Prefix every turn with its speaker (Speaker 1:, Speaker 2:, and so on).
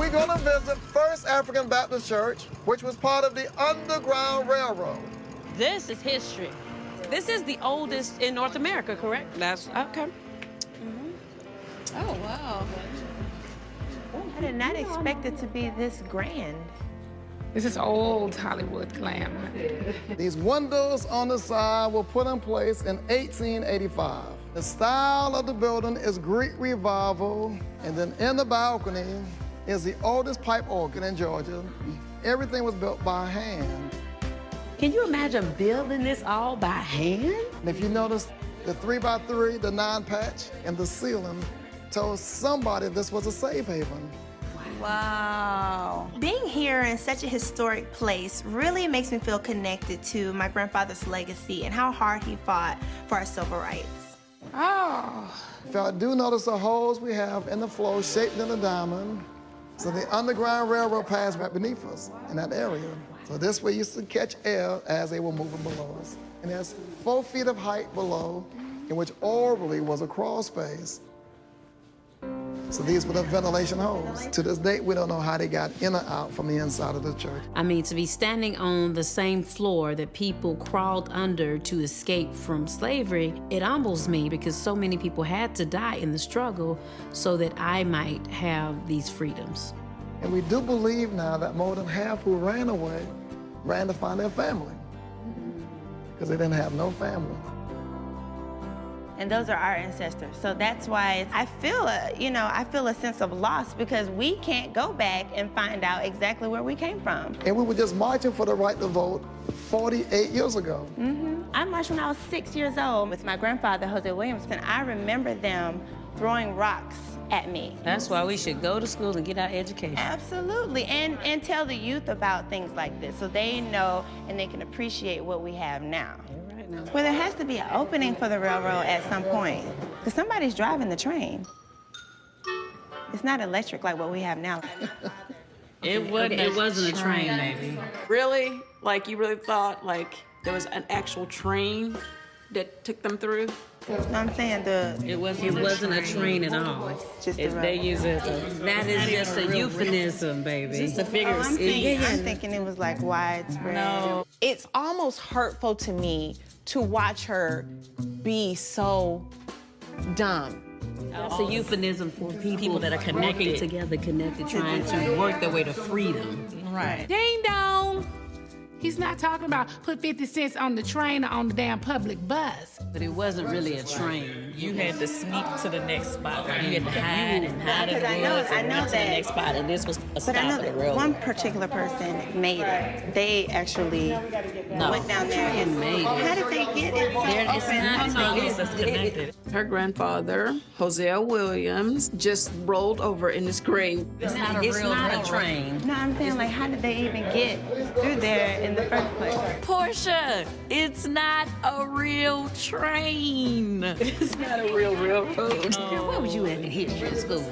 Speaker 1: we're gonna visit First African Baptist Church, which was part of the Underground Railroad.
Speaker 2: This is history. This is the oldest in North America, correct?
Speaker 3: That's okay.
Speaker 4: Oh, wow.
Speaker 5: I did not expect it to be this grand.
Speaker 6: This is old Hollywood glam.
Speaker 1: These windows on the side were put in place in 1885. The style of the building is Greek Revival, and then in the balcony is the oldest pipe organ in Georgia. Everything was built by hand.
Speaker 2: Can you imagine building this all by hand?
Speaker 1: And if you notice, the 3x3, the 9-patch, and the ceiling told somebody this was a safe haven.
Speaker 4: Wow.
Speaker 5: Being here in such a historic place really makes me feel connected to my grandfather's legacy and how hard he fought for our civil rights.
Speaker 6: Oh.
Speaker 1: If y'all do notice the holes we have in the floor shaped in a diamond, so the Underground Railroad passed right beneath us in that area. So this way used to catch air as they were moving below us. And there's 4 feet of height below, in which orally was a crawl space. So these were the ventilation holes. To this date, we don't know how they got in or out from the inside of the church.
Speaker 2: I mean, to be standing on the same floor that people crawled under to escape from slavery, it humbles me because so many people had to die in the struggle so that I might have these freedoms.
Speaker 1: And we do believe now that more than half who ran away ran to find their family because they didn't have no family.
Speaker 5: And those are our ancestors. So that's why I feel a sense of loss because we can't go back and find out exactly where we came from.
Speaker 1: And we were just marching for the right to vote 48 years ago.
Speaker 5: I marched when I was 6 years old with my grandfather, Jose Williamson. I remember them throwing rocks at me.
Speaker 2: That's why we should go to school and get our education.
Speaker 5: Absolutely, and tell the youth about things like this so they know and they can appreciate what we have now. Well, there has to be an opening for the railroad at some point, because somebody's driving the train. It's not electric like what we have now.
Speaker 2: It wasn't a train, baby.
Speaker 3: Really? Like, you really thought, like, there was an actual train that took them through?
Speaker 5: You know what I'm saying?
Speaker 2: It wasn't a train at all.
Speaker 5: Just the
Speaker 2: They
Speaker 5: railroad.
Speaker 2: use it. That is just a euphemism, baby.
Speaker 3: Just a figure of
Speaker 5: I'm
Speaker 3: speech.
Speaker 5: thinking it was like widespread.
Speaker 3: No.
Speaker 4: It's almost hurtful to me to watch her be so dumb.
Speaker 2: That's a euphemism for people that are connected together, trying to work their way to freedom.
Speaker 4: Right.
Speaker 6: Ding dong. He's not talking about put 50 cents on the train or on the damn public bus.
Speaker 2: But it wasn't really a train.
Speaker 7: You had to sneak to the next spot. You had to hide and hide in
Speaker 5: Because
Speaker 7: the woods
Speaker 5: I
Speaker 7: and
Speaker 5: know
Speaker 7: run to the
Speaker 5: that-
Speaker 7: next spot. And this was a
Speaker 5: But
Speaker 7: stop
Speaker 5: I know
Speaker 7: of the
Speaker 5: that
Speaker 7: railroad.
Speaker 5: one particular person made it. They actually went down there and
Speaker 2: made it.
Speaker 5: How did they get it?
Speaker 7: It's connected.
Speaker 3: Her grandfather, Hosea Williams, just rolled over in his grave.
Speaker 2: It's not a train.
Speaker 5: No, I'm saying, like, how did they even get through there in the first place?
Speaker 7: Portia, it's not a real train. It's not a real railroad.
Speaker 2: Where was you at in history school?